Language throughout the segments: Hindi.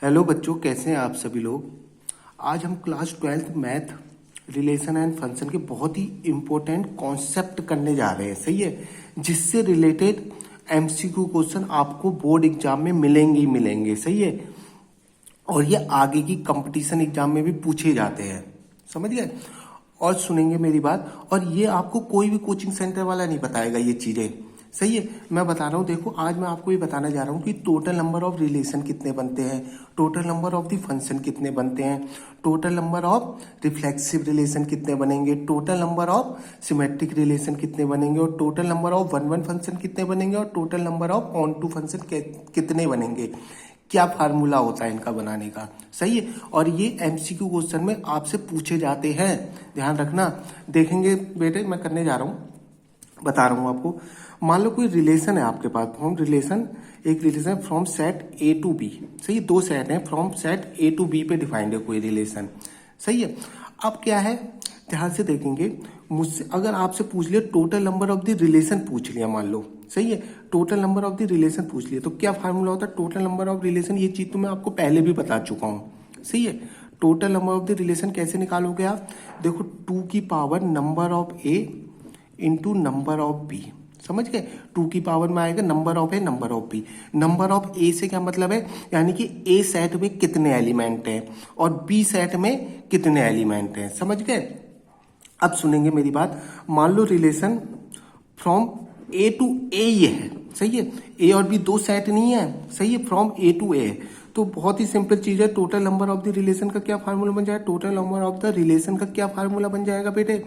हेलो बच्चों, कैसे हैं आप सभी लोग। आज हम class 12th math relation and function के बहुत ही इम्पोर्टेंट कॉन्सेप्ट करने जा रहे हैं। सही है, जिससे रिलेटेड एमसीक्यू क्वेश्चन आपको बोर्ड एग्जाम में मिलेंगे ही मिलेंगे। सही है, और ये आगे की कंपटीशन एग्जाम में भी पूछे जाते हैं। समझ गए। और सुनेंगे मेरी बात, और ये आपको कोई भी कोचिंग सेंटर वाला नहीं बताएगा ये चीजें। सही है, मैं बता रहा हूँ। देखो, आज मैं आपको ये बताने जा रहा हूँ कि टोटल नंबर ऑफ रिलेशन कितने बनते हैं, total number of the function कितने बनते हैं, total number of reflexive relation कितने बनेंगे, total number of symmetric relation कितने बनेंगे, और total number of one one function कितने बनेंगे, और total number of onto function कितने बनेंगे, क्या फार्मूला होता है इनका बनाने का। सही है, और ये एमसीक्यू क्वेश्चन में आपसे पूछे जाते हैं, ध्यान रखना। देखेंगे बेटे, मैं करने जा रहा हूँ, बता रहा हूँ आपको। मान लो कोई रिलेशन है आपके पास, फ्रॉम रिलेशन, एक relation from set A to B. सही है, दो सेट हैं, from set A to B पे डिफाइंड है कोई रिलेशन। सही है, अब क्या है, ध्यान से देखेंगे। मुझसे अगर आपसे पूछ लिया total number of the relation पूछ लिया, मान लो। सही है, total number of the relation पूछ लिया, तो क्या फार्मूला होता है टोटल नंबर ऑफ रिलेशन। ये चीज तो मैं आपको पहले भी बता चुका हूँ। सही है, total number of the relation कैसे निकालोगे आप। देखो, 2 की power number of A into number of B. समझ गए, 2 की पावर में आएगा number of A number of B. Number of A से क्या मतलब है, यानी कि ए सेट में कितने एलिमेंट हैं और बी सेट में कितने एलिमेंट हैं। समझ गए। अब सुनेंगे मेरी बात। मान लो रिलेशन फ्रॉम ए टू ए ये है। सही है, ए और बी दो सेट नहीं है। सही है, फ्रॉम ए टू ए। तो बहुत ही सिंपल चीज है, total number of the relation का क्या फार्मूला बन जाएगा, total number of the relation का क्या फार्मूला बन जाएगा बेटे।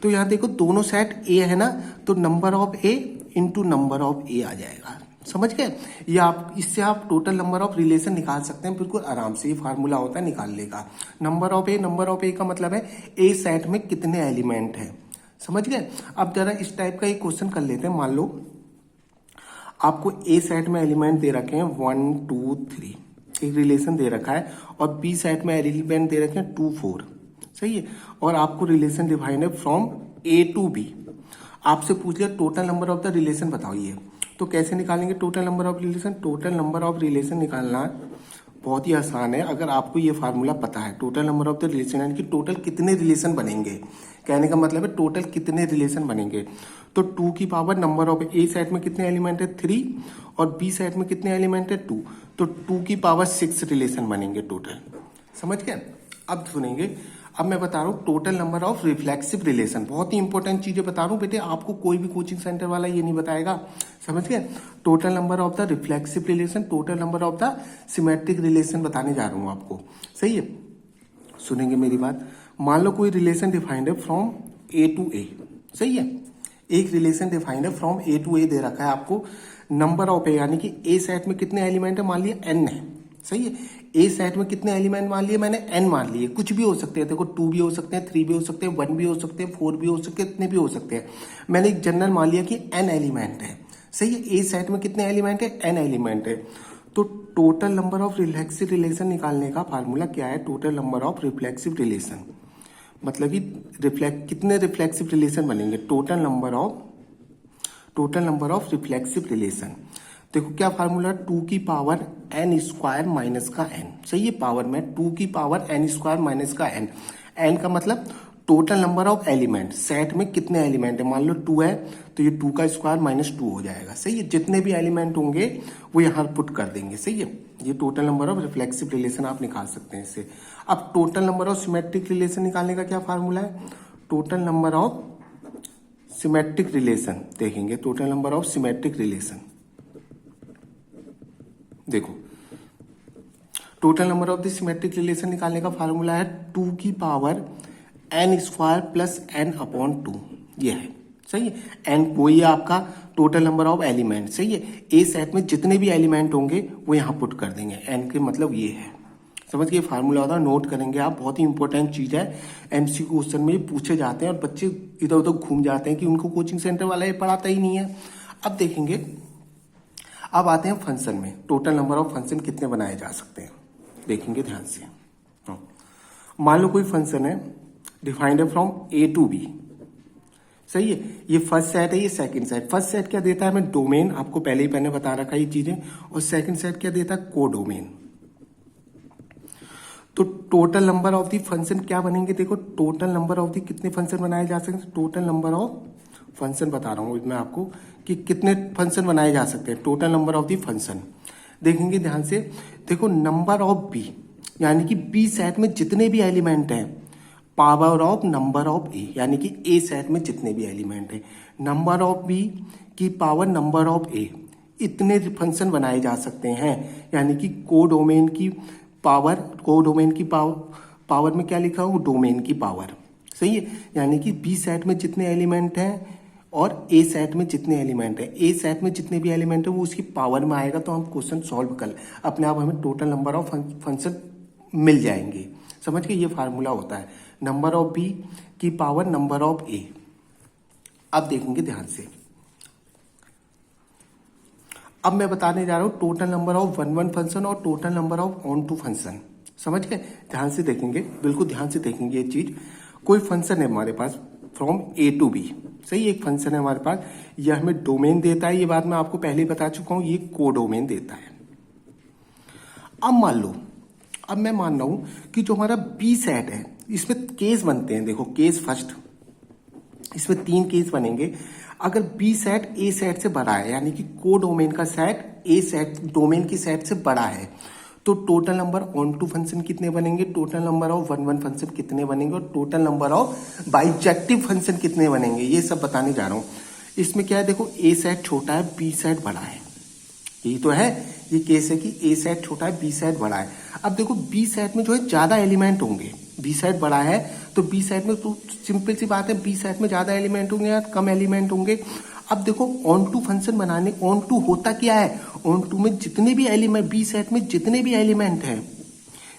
तो यहाँ देखो, दोनों सेट ए है ना, तो number of A into number of A आ जाएगा। समझ गए, ये आप इससे आप टोटल नंबर ऑफ रिलेशन निकाल सकते हैं बिल्कुल आराम से। ये फार्मूला होता है निकालने का। नंबर ऑफ ए का मतलब है ए सेट में कितने एलिमेंट है। समझ गए। अब जरा इस टाइप का एक क्वेश्चन कर लेते हैं। मान लो आपको ए सेट में एलिमेंट दे रखे हैं 1 2 3, एक रिलेशन दे रखा है, और बी सेट में एलिमेंट दे रखे हैं 2 4। सही है, और आपको रिलेशन डिफाइन है फ्रॉम ए टू बी। आपसे पूछ लिया total number of the relation बताओ ये, तो कैसे निकालेंगे total number of relation. Total number of relation निकालना बहुत ही आसान है अगर आपको ये फार्मूला पता है। Total number of the relation यानी कि टोटल कितने रिलेशन बनेंगे, कहने का मतलब है टोटल कितने रिलेशन बनेंगे। तो 2 की power number of A set में कितने एलिमेंट है 3, और बी सेट में कितने एलिमेंट है 2, तो 2 की पावर 6 रिलेशन बनेंगे टोटल। समझ गए। अब सुनेंगे, अब मैं बता रहा हूँ total number of reflexive relation. बहुत ही इंपॉर्टेंट चीजें बता रहा हूँ बेटे, आपको कोई भी कोचिंग सेंटर वाला ये नहीं बताएगा। समझ गए। Total number of the reflexive relation, total number of the symmetric relation बताने जा रहा हूँ आपको। सही है, सुनेंगे मेरी बात। मान लो कोई रिलेशन डिफाइंड है फ्रॉम ए टू ए। सही है, एक रिलेशन डिफाइंड है फ्रॉम ए टू ए दे रखा है आपको। नंबर ऑफ ए यानी कि ए सेट में कितने एलिमेंट है, मान लिया एन है। सही है, ए सेट में कितने एलिमेंट मान लिए मैंने, एन मान लिए। कुछ भी हो सकते हैं, देखो 2 भी हो सकते हैं, 3 भी हो सकते हैं, 1 भी हो सकते हैं, 4 भी हो सकते हैं, इतने भी हो सकते हैं। मैंने एक जनरल मान लिया कि एन एलिमेंट है। सही है, ए सेट में कितने एलिमेंट है, एन एलिमेंट है। तो total number of reflexive relation निकालने का फार्मूला क्या है, total number of reflexive relation मतलब कि कितने रिफ्लेक्सिव रिलेशन बनेंगे, total number of reflexive relation. देखो क्या फार्मूला, 2 की पावर एन स्क्वायर माइनस का एन। सही है, पावर में 2 की पावर एन स्क्वायर माइनस का एन। एन का मतलब total number of element, set में कितने एलिमेंट है। मान लो 2 है, तो ये 2 का स्क्वायर माइनस 2 हो जाएगा। सही है, जितने भी एलिमेंट होंगे वो यहाँ पुट कर देंगे। सही है, ये total number of reflexive relation आप निकाल सकते हैं इससे। अब total number of symmetric relation निकालने का क्या फार्मूला है, total number of symmetric relation देखेंगे। Total number of symmetric relation, देखो total number of the symmetric relation निकालने का फार्मूला है 2 की power n square plus n upon 2। ये है। सही है, एन वही है आपका टोटल नंबर ऑफ एलिमेंट। सही है, ए सेट में जितने भी एलिमेंट होंगे वो यहाँ पुट कर देंगे। एन के मतलब ये है। समझ गए, फार्मूला होता है, नोट करेंगे आप, बहुत ही इंपॉर्टेंट चीज है। एमसीक्यू क्वेश्चन में ये पूछे जाते हैं और बच्चे इधर उधर घूम जाते हैं कि उनको कोचिंग सेंटर वाला ये पढ़ाता ही नहीं है। अब देखेंगे, अब आते हैं फंक्शन में। टोटल नंबर ऑफ फंक्शन कितने बनाए जा सकते हैं, देखेंगे ध्यान से। मान लो कोई फंक्शन है डिफाइंड है फ्रॉम ए टू बी। सही है, ये फर्स्ट सेट है, ये सेकंड सेट। फर्स्ट सेट क्या देता है हमें, डोमेन, आपको पहले ही मैंने बता रखा है ये चीजें। और सेकंड सेट क्या देता है, को डोमेन। तो total number of the function क्या बनेंगे, देखो टोटल नंबर ऑफ दी कितने फंक्शन बनाए जा सकते हैं, टोटल नंबर ऑफ फंक्शन बता रहा हूँ मैं आपको कि कितने फंक्शन बनाए जा सकते हैं, total number of the function देखेंगे ध्यान से। देखो नंबर ऑफ बी यानी कि बी सेट में जितने भी एलिमेंट हैं, power of number of A यानी कि ए सेट में जितने भी एलिमेंट हैं, नंबर ऑफ बी की पावर नंबर ऑफ ए, इतने फंक्शन बनाए जा सकते हैं। यानी कि कोडोमेन की पावर, कोडोमेन की पावर में क्या लिखा हो, डोमेन की पावर, सही है। यानी कि बी सेट में जितने एलिमेंट हैं और ए सेट में जितने एलिमेंट हैं, ए सेट में जितने भी एलिमेंट हैं वो उसकी पावर में आएगा, तो हम क्वेश्चन सॉल्व कर अपने आप हमें टोटल नंबर ऑफ फंक्शन मिल जाएंगे। समझ के, ये फार्मूला होता है नंबर ऑफ बी की पावर नंबर ऑफ ए। अब देखेंगे ध्यान से, अब मैं बताने जा रहा हूं total number of one function और total number of onto function. समझ गए, ध्यान से देखेंगे, बिल्कुल ध्यान से देखेंगे ये चीज। कोई फंक्शन है हमारे पास फ्रॉम ए टू बी, सही, एक फंक्शन है हमारे पास, यह हमें डोमेन देता है, ये बात मैं आपको पहले ही बता चुका हूं, ये कोडोमेन देता है। अब मान लो, अब मैं मान रहा हूं कि जो हमारा बी सेट है इसमें केस बनते हैं, देखो केस फर्स्ट, इसमें 3 केस बनेंगे। अगर बी सेट ए सेट से बड़ा है यानी कि कोडोमेन का सेट ए सेट डोमेन की सेट से बड़ा है, तो total number onto function कितने बनेंगे, total number of one function कितने बनेंगे और total number of bijective function कितने बनेंगे, ये सब बताने जा रहा हूं। इसमें क्या है, देखो ए सेट छोटा है बी सेट बड़ा है, यही तो है, ये केस है कि ए सेट छोटा है बी सेट बड़ा है। अब देखो बी सेट में जो है ज्यादा एलिमेंट होंगे, बी सेट बड़ा है तो बी सेट में, तो सिंपल सी बात है, बी सेट में ज्यादा एलिमेंट होंगे या कम एलिमेंट होंगे। अब देखो ऑन टू फंक्शन बनाने, ऑन टू होता क्या है, ऑन टू में जितने भी एलिमेंट, बी सेट में जितने भी एलिमेंट हैं,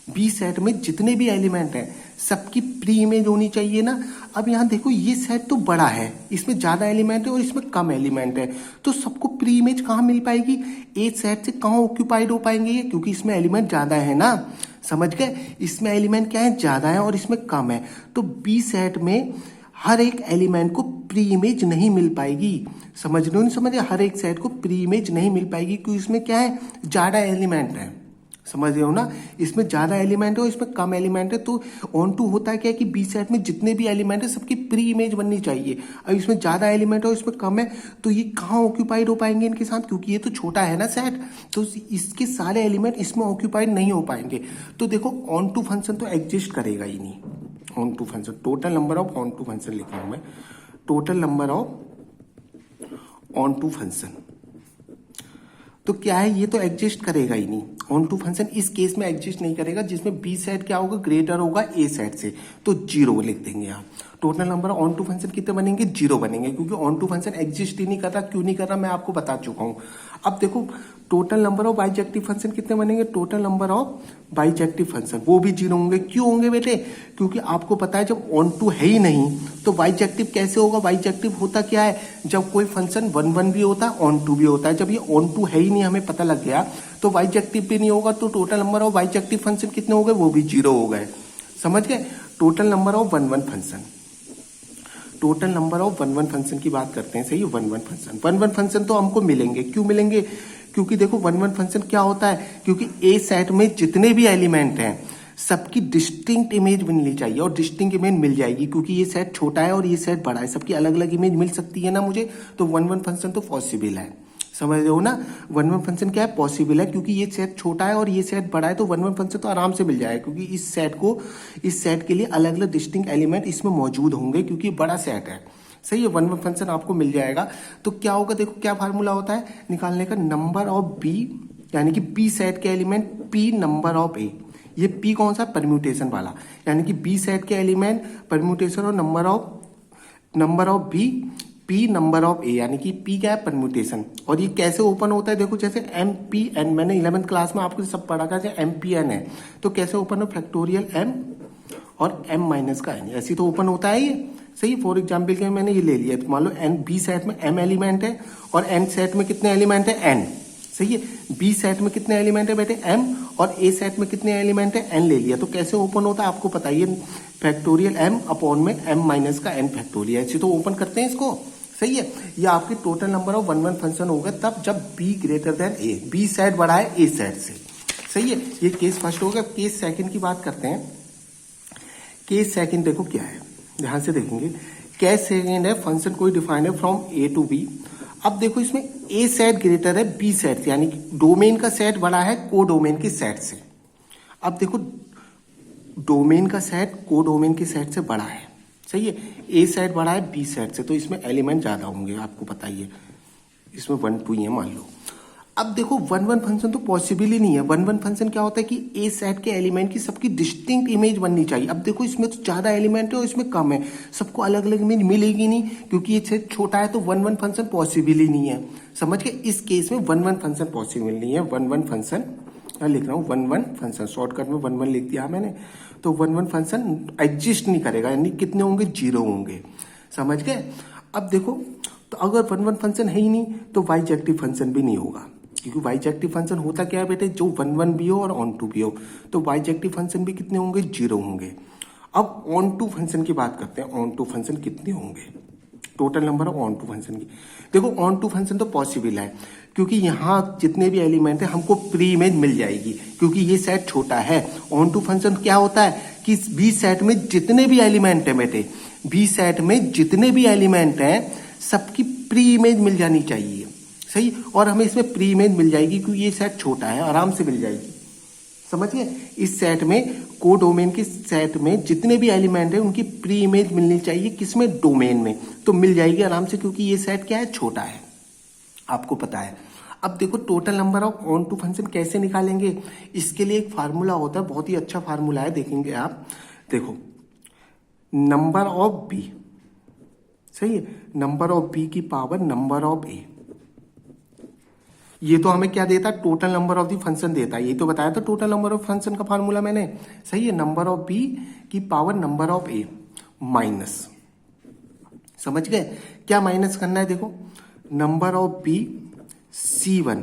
बी सेट में जितने भी एलिमेंट हैं सबकी प्री इमेज होनी चाहिए ना। अब यहाँ देखो ये सेट तो बड़ा है, इसमें ज्यादा एलिमेंट है और इसमें कम एलिमेंट है, तो सबको प्री इमेज कहाँ मिल पाएगी, ए सेट से कहाँ ऑक्यूपाइड हो पाएंगे ये, क्योंकि इसमें एलिमेंट ज्यादा है ना। समझ गए, इसमें एलिमेंट क्या है, ज्यादा है और इसमें कम है, तो बी सेट में हर एक एलिमेंट को प्री इमेज नहीं मिल पाएगी। समझ रहे हो, नहीं समझ रहे, हर एक सेट को प्री इमेज नहीं मिल पाएगी क्योंकि इसमें क्या है, ज्यादा एलिमेंट है। समझ रहे हो ना, इसमें ज्यादा एलिमेंट है और इसमें कम एलिमेंट है, तो ऑन टू होता है क्या कि बी सेट में जितने भी एलिमेंट है सबकी प्री इमेज बननी चाहिए। अब इसमें ज्यादा एलिमेंट है और इसमें कम है, तो ये कहाँ ऑक्यूपाइड हो पाएंगे इनके साथ, क्योंकि ये तो छोटा है ना सेट, तो इसके सारे एलिमेंट इसमें ऑक्यूपाइड नहीं हो पाएंगे। तो देखो ऑन टू फंक्शन तो एग्जिस्ट करेगा ही नहीं, onto function, total number of onto function लिखा हूं मैं, total number of onto function, तो क्या है, ये तो एग्जिस्ट करेगा ही नहीं, ऑन टू फंक्शन इस केस में एग्जिस्ट नहीं करेगा जिसमें बी सेट क्या होगा, ग्रेटर होगा ए सेट से, तो 0 लिख देंगे यहाँ। Total number onto function कितने बनेंगे, 0 बनेंगे, क्योंकि ऑन टू फंक्शन एग्जिस्ट ही नहीं कर रहा। क्यों नहीं कर रहा मैं आपको बता चुका हूं। अब देखो total number of bijective function कितने बनेंगे, total number of bijective function वो भी 0 होंगे। क्यों होंगे बेटे, क्योंकि आपको पता है जब ऑन टू है ही नहीं तो बाइजेक्टिव कैसे होगा। बाइजेक्टिव होता क्या है, जब कोई फंक्शन 1 भी होता है ऑन टू भी होता है, जब ये ऑन टू है ही नहीं हमें पता लग गया तो बाइजेक्टिव भी नहीं होगा, तो total number of bijective function कितने हो गए, वो भी 0 हो गए। समझ गए, total number of one function, total number of one function की बात करते हैं, सही है। वन फंक्शन तो हमको मिलेंगे, क्यों मिलेंगे, क्योंकि देखो वन फंक्शन क्या होता है, क्योंकि ए सेट में जितने भी एलिमेंट हैं सबकी डिस्टिंक्ट इमेज मिलनी चाहिए, और डिस्टिंक्ट इमेज मिल जाएगी क्योंकि ये सेट छोटा है और ये सेट बड़ा है, सबकी अलग अलग इमेज मिल सकती है ना मुझे, तो वन फंक्शन तो पॉसिबल है। समझ रहे हो ना, वन फंक्शन क्या है, पॉसिबल है, क्योंकि ये सेट छोटा है और ये सेट बड़ा है, तो वन फंक्शन तो आराम से मिल जाएगा, क्योंकि इस सेट के लिए अलग अलग डिस्टिंक्ट एलिमेंट इसमें मौजूद होंगे क्योंकि बड़ा सेट है। सही है, वन फंक्शन आपको मिल जाएगा। तो क्या होगा, देखो क्या फार्मूला होता है निकालने का, नंबर ऑफ बी यानी कि बी सेट के element P number of A, ये पी कौन सा, परम्यूटेशन वाला, यानी कि बी सेट के एलिमेंट परम्यूटेशन और number of B P number of A, यानी कि पी क्या है, परम्यूटेशन। और ये कैसे ओपन होता है, देखो जैसे एम पी एन, मैंने 11th क्लास में आपको सब पढ़ा था, जैसे एम पी एन है तो कैसे ओपन हो, फैक्टोरियल एम और एम माइनस का एन, ऐसी तो ओपन होता है ये। सही, फॉर एग्जाम्पल के मैंने ये ले लिया, तो मान लो एन बी सेट में एम एलिमेंट है और एन सेट में कितने एलिमेंट है, एन। सही है, बी सेट में कितने एलिमेंट है बेटे, एम, और ए सेट में कितने एलिमेंट है, एन ले लिया, तो कैसे ओपन होता है आपको पता है, फैक्टोरियल एम अपॉन में एम माइनस का एन फैक्टोरियल, ऐसे तो ओपन करते हैं इसको। सही है, ये आपकी total number of one function होगा तब जब B greater than A, B set बड़ा है ए सेट से। सही है, ये केस फर्स्ट होगा। केस सेकंड की बात करते हैं। केस सेकंड देखो क्या है, ध्यान से देखेंगे। केस सेकंड है फंक्शन कोई डिफाइंड है फ्रॉम ए टू बी। अब देखो इसमें ए सेट ग्रेटर है बी सेट से, यानी कि डोमेन का सेट बड़ा है को डोमेन के सेट से। अब देखो डोमेन का सेट को डोमेन के सेट से बड़ा है, सही है। ए सेट बड़ा है बी सेट से, तो इसमें एलिमेंट ज्यादा होंगे, आपको पता ही है। इसमें 1 2 ही है मान लो। अब देखो 1 1 फंक्शन तो पॉसिबल ही नहीं है। 1 1 फंक्शन क्या होता है कि ए सेट के एलिमेंट की सबकी डिस्टिंक्ट इमेज बननी चाहिए। अब देखो इसमें तो ज्यादा एलिमेंट है और इसमें कम है, सबको अलग अलग इमेज मिलेगी नहीं, क्योंकि ये सेट छोटा है, तो 1 1 फंक्शन पॉसिबल ही नहीं है। समझ के, इस केस में 1 1 फंक्शन पॉसिबल नहीं है। 1 1 फंक्शन लिख रहा हूँ, 1 1 फंक्शन शॉर्टकट में 1 1 लिख दिया मैंने। तो 1 1 फंक्शन एग्जिस्ट नहीं करेगा, यानी कितने होंगे, 0 होंगे। समझ गए। अब देखो तो अगर 1 1 फंक्शन है ही नहीं तो बाइजेक्टिव फंक्शन भी नहीं होगा, क्योंकि बाइजेक्टिव फंक्शन होता क्या है बेटे, जो 1 1 भी हो और ऑन टू भी हो, तो बाइजेक्टिव फंक्शन भी कितने होंगे, 0 होंगे। अब ऑन टू फंक्शन की बात करते हैं। ऑन टू फंक्शन कितने होंगे, total number of onto function की। देखो ऑन टू फंक्शन तो पॉसिबल है, क्योंकि यहाँ जितने भी एलिमेंट है हमको प्री इमेज मिल जाएगी, क्योंकि ये सेट छोटा है। ऑन टू फंक्शन क्या होता है कि बी सेट में जितने भी एलिमेंट है बेटे, बी सेट में जितने भी एलिमेंट हैं सबकी प्री इमेज मिल जानी चाहिए, सही। और हमें इसमें प्री इमेज मिल जाएगी क्योंकि ये सेट छोटा है, आराम से मिल जाएगी। समझिए, इस सेट में को डोमेन के सेट में जितने भी एलिमेंट है उनकी प्री इमेज मिलनी चाहिए, किसमें, डोमेन में, तो मिल जाएगी आराम से, क्योंकि ये सेट क्या है, छोटा है, आपको पता है। अब देखो total number of onto function कैसे निकालेंगे, इसके लिए एक फार्मूला होता है, बहुत ही अच्छा फार्मूला है, देखेंगे आप। देखो नंबर ऑफ बी, सही है, नंबर ऑफ बी की पावर नंबर ऑफ ए, ये तो हमें क्या देता है, total number of the function देता है। ये तो बताया था टोटल नंबर ऑफ फंक्शन का फार्मूला मैंने, सही है। नंबर ऑफ बी की power number of A minus, समझ गए क्या माइनस करना है। देखो नंबर ऑफ बी C1,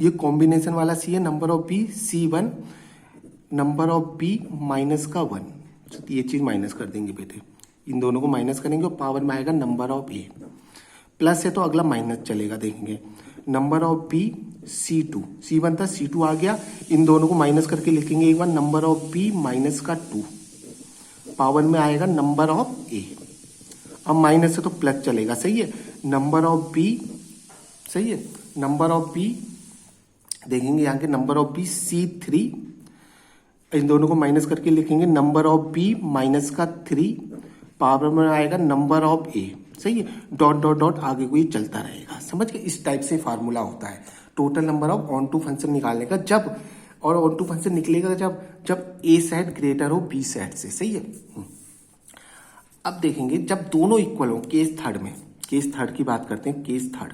ये कॉम्बिनेशन वाला सी है, number of B C1, number of B minus का 1, ये चीज माइनस कर देंगे बेटे, इन दोनों को माइनस करेंगे और पावर में आएगा नंबर ऑफ ए। प्लस है तो अगला माइनस चलेगा, देखेंगे number of B C2, C1 था C2 आ गया, इन दोनों को माइनस करके लिखेंगे एक बार, नंबर ऑफ बी माइनस का 2, पावर में आएगा नंबर ऑफ ए। अब माइनस है तो प्लस चलेगा, सही है। नंबर ऑफ बी, सही है, नंबर ऑफ बी देखेंगे यहाँ के, नंबर ऑफ बी C3, इन दोनों को माइनस करके लिखेंगे नंबर ऑफ बी माइनस का 3, पावर में आएगा नंबर ऑफ ए, सही है। डॉट डॉट डॉट आगे को ये चलता रहेगा, समझ गए। इस टाइप से फार्मूला होता है total number of onto function निकालने का, जब, और ऑन टू फंक्शन निकलेगा जब ए सेट ग्रेटर हो बी सेट से, सही है। अब देखेंगे जब दोनों इक्वल हो, केस थर्ड में, केस थर्ड की बात करते हैं। केस थर्ड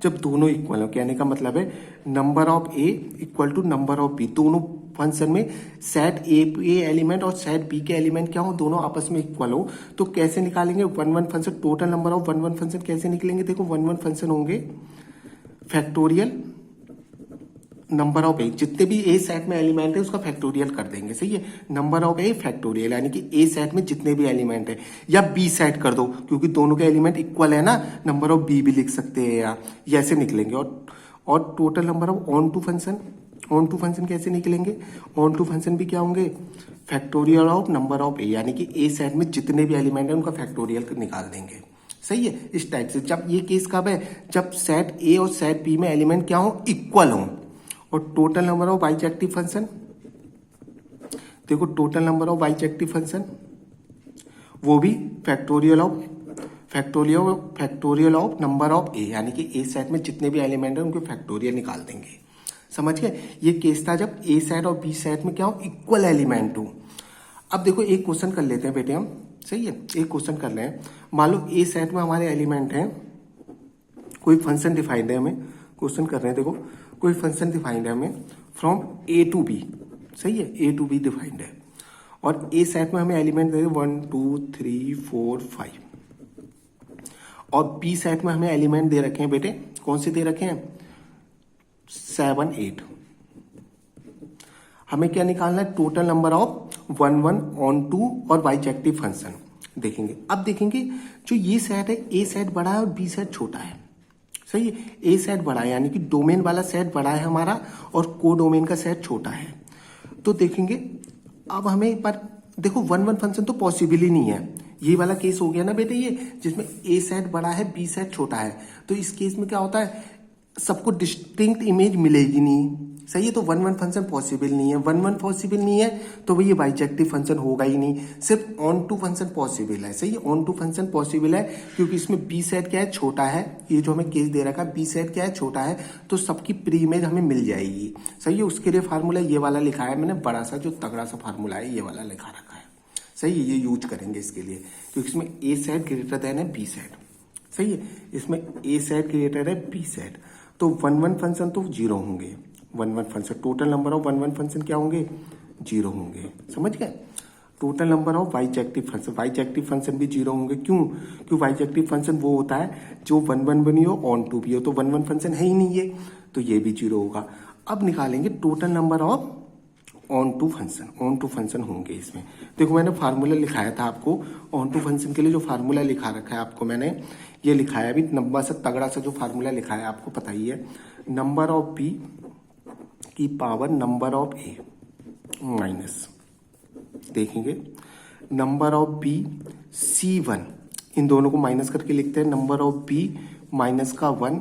जब दोनों इक्वल हो, कहने का मतलब है number of A equal to number of B, दोनों फंक्शन में सेट ए एलिमेंट और सेट बी के एलिमेंट क्या हो, दोनों आपस में इक्वल हो, तो कैसे निकालेंगे 1 1 function, total number of 1 1 function कैसे निकलेंगे। देखो 1 1 फंक्शन होंगे फैक्टोरियल नंबर ऑफ ए, जितने भी ए सेट में एलिमेंट है उसका फैक्टोरियल कर देंगे, सही है। नंबर ऑफ ए फैक्टोरियल, यानी कि ए सेट में जितने भी एलिमेंट है, या बी सेट कर दो क्योंकि दोनों के एलिमेंट इक्वल है ना, नंबर ऑफ बी भी लिख सकते हैं, या ये ऐसे निकलेंगे। और total number of onto function, onto function कैसे निकलेंगे, ऑन टू फंक्शन भी क्या होंगे, factorial of number of A, यानी कि ए सेट में जितने भी एलिमेंट है उनका फैक्टोरियल निकाल देंगे, सही है। इस टाइप से, जब ये केस कब है, जब सेट ए और सेट बी में एलिमेंट क्या हो, इक्वल हो। और total number of bijective function, देखो total number of bijective function वो भी factorial of number of A, यानी कि ए सेट में जितने भी एलिमेंट है उनको फैक्टोरियल निकाल देंगे, समझ गए। ये केस था जब ए सेट और बी सेट में क्या हो, इक्वल एलिमेंट हो। अब देखो एक क्वेश्चन कर लेते हैं बेटे हम, सही है। एक क्वेश्चन कर रहे हैं, मान लो ए सेट में हमारे एलिमेंट हैं, कोई फंक्शन डिफाइंड है, हमें क्वेश्चन कर रहे हैं, देखो कोई फंक्शन डिफाइंड है हमें फ्रॉम ए टू बी, सही है, ए टू बी डिफाइंड है, और ए सेट में हमें एलिमेंट दे 1 2 3 4 5, और बी सेट में हमें एलिमेंट दे रखे हैं बेटे, कौन से दे रखे हैं, 7 8। हमें क्या निकालना है, total number of 1 1 onto और बाइजेक्टिव फंक्शन देखेंगे। अब देखेंगे जो ये सेट है, ए सेट बड़ा है और बी सेट छोटा है, सही है, ए सेट बड़ा है, यानी कि डोमेन वाला सेट बड़ा है हमारा और को डोमेन का सेट छोटा है। तो देखेंगे अब हमें पर देखो 1 1 फंक्शन तो पॉसिबल ही नहीं है। ये वाला केस हो गया ना बेटे, ये जिसमें ए सेट बड़ा है बी सेट छोटा है। तो इस केस में क्या होता है, सबको डिस्टिंक्ट इमेज मिलेगी नहीं। सही है, तो 1 1 फंक्शन पॉसिबल नहीं है। 1 1 पॉसिबल नहीं है तो भाई ये बाइजेक्टिव फंक्शन होगा ही नहीं। सिर्फ ऑन टू फंक्शन पॉसिबल है। सही है, ऑन टू फंक्शन पॉसिबल है क्योंकि इसमें बी सेट क्या है, छोटा है। ये जो हमें केस दे रखा है बी सेट क्या है, छोटा है, तो सबकी प्री इमेज हमें मिल जाएगी। सही है, उसके लिए फार्मूला ये वाला लिखा है मैंने, बड़ा सा जो तगड़ा सा फार्मूला है ये वाला लिखा रखा है। सही है, ये यूज करेंगे इसके लिए क्योंकि इसमें ए सेट ग्रेटर देन है बी सेट। सही है, इसमें ए सेट ग्रेटर है बी सेट, तो 1 1 फंक्शन तो 0 होंगे। 1 1 function, total number of 1 1 function क्या होंगे, 0 होंगे। समझ गए, total number of bijective function, bijective function भी 0 होंगे। क्यों बाइजेक्टिव फंक्शन वो होता है जो 1 1 बनी हो ऑन टू भी हो, तो 1 1 फंक्शन है ही नहीं है, तो ये भी 0 होगा। अब निकालेंगे total number of onto function. Onto function होंगे इसमें। देखो मैंने फार्मूला लिखाया था आपको ऑन टू फंक्शन के लिए, जो फार्मूला लिखा रखा है आपको मैंने ये लिखा है अभी, लंबा सा तगड़ा सा जो फार्मूला लिखा है आपको पता ही है, नंबर ऑफ बी की power number of A minus, देखेंगे नंबर ऑफ बी C1, इन दोनों को माइनस करके लिखते हैं, नंबर ऑफ बी माइनस का 1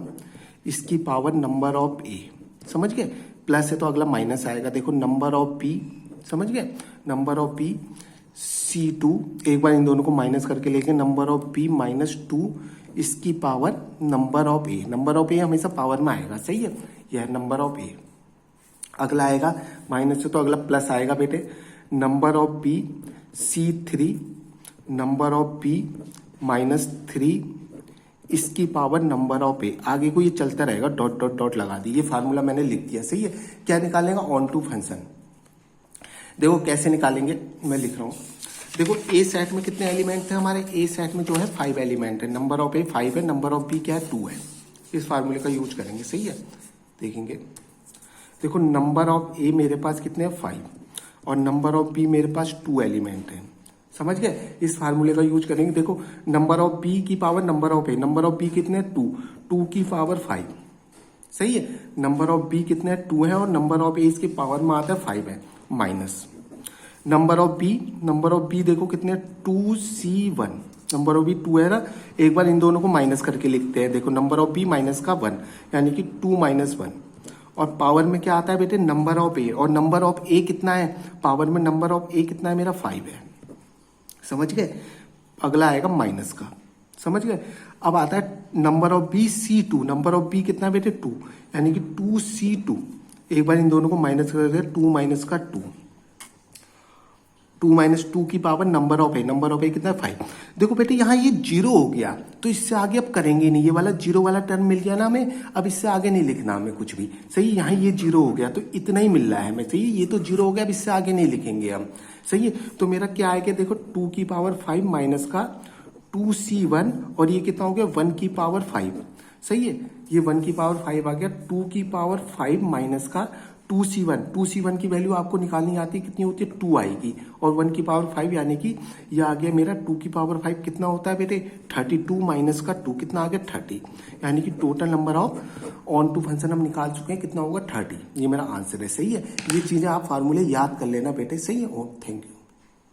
इसकी पावर नंबर ऑफ ए। समझ गए, प्लस है तो अगला माइनस आएगा। देखो नंबर ऑफ बी, समझ गए, नंबर ऑफ बी C2, एक बार इन दोनों को माइनस करके लेके नंबर ऑफ बी -2 इसकी power number of A. Number of A हमेशा पावर में आएगा। सही है, यह है नंबर ऑफ ए। अगला आएगा माइनस से तो अगला प्लस आएगा बेटे, number of B C3 number of B -3 इसकी पावर नंबर ऑफ ए। आगे को ये चलता रहेगा, डॉट डॉट डॉट लगा दी, ये फार्मूला मैंने लिख दिया। सही है, क्या निकालेगा, ऑन टू फंक्शन। देखो कैसे निकालेंगे, मैं लिख रहा हूं। देखो ए सेट में कितने एलिमेंट थे हमारे, ए सेट में जो है 5 एलिमेंट है, नंबर ऑफ ए 5 है, नंबर ऑफ बी क्या है 2 है। इस फार्मूले का यूज करेंगे। सही है, देखेंगे देखो नंबर ऑफ ए मेरे पास कितने हैं 5 और नंबर ऑफ बी मेरे पास 2 एलिमेंट है। समझ गए, इस फार्मूले का यूज करेंगे। देखो नंबर ऑफ बी की power number of A, number of B कितने 2 की पावर 5। सही है, नंबर ऑफ बी कितने 2 है और नंबर ऑफ ए इसकी पावर में आता है 5 है, माइनस नंबर ऑफ बी देखो कितने 2C1, नंबर ऑफ बी 2 है ना, एक बार इन दोनों को माइनस करके लिखते हैं। देखो नंबर ऑफ बी माइनस का 1 यानी कि 2 - 1 और पावर में क्या आता है बेटे, नंबर ऑफ ए, और नंबर ऑफ ए कितना है, पावर में नंबर ऑफ ए कितना है मेरा 5 है। समझ गए, अगला आएगा माइनस का। समझ गए, अब आता है number of B C2, number of B कितना है बेटे 2 यानी कि 2C2, एक बार इन दोनों को माइनस कर देते हैं, 2 - का 2 -2 की power number of A, number of A कितना है 5। देखो बेटे यहाँ ये 0 हो गया तो इससे आगे अब करेंगे नहीं, ये वाला 0 वाला टर्म मिल गया ना हमें, अब इससे आगे नहीं लिखना हमें कुछ भी। सही, यहाँ ये 0 हो गया तो इतना ही मिल रहा है हमें। सही, ये तो 0 हो गया, अब इससे आगे नहीं लिखेंगे हम। सही है, तो मेरा क्या आएगा, देखो 2 की पावर 5 माइनस का 2C1 और ये कितना हो गया 1 की पावर 5। सही है, ये 1 की पावर 5 आ गया, 2 की पावर 5 माइनस का 2C1 की वैल्यू आपको निकालनी आती है, कितनी होती है 2 आएगी, और 1 की पावर 5 यानी कि ये आ गया मेरा 2 की पावर 5 कितना होता है बेटे 32 माइनस का 2 कितना आ गया 30, यानी कि total number of onto function हम निकाल चुके हैं, कितना होगा 30। ये मेरा आंसर है। सही है, ये चीजें आप फार्मूले याद कर लेना बेटे। सही है, थैंक यू।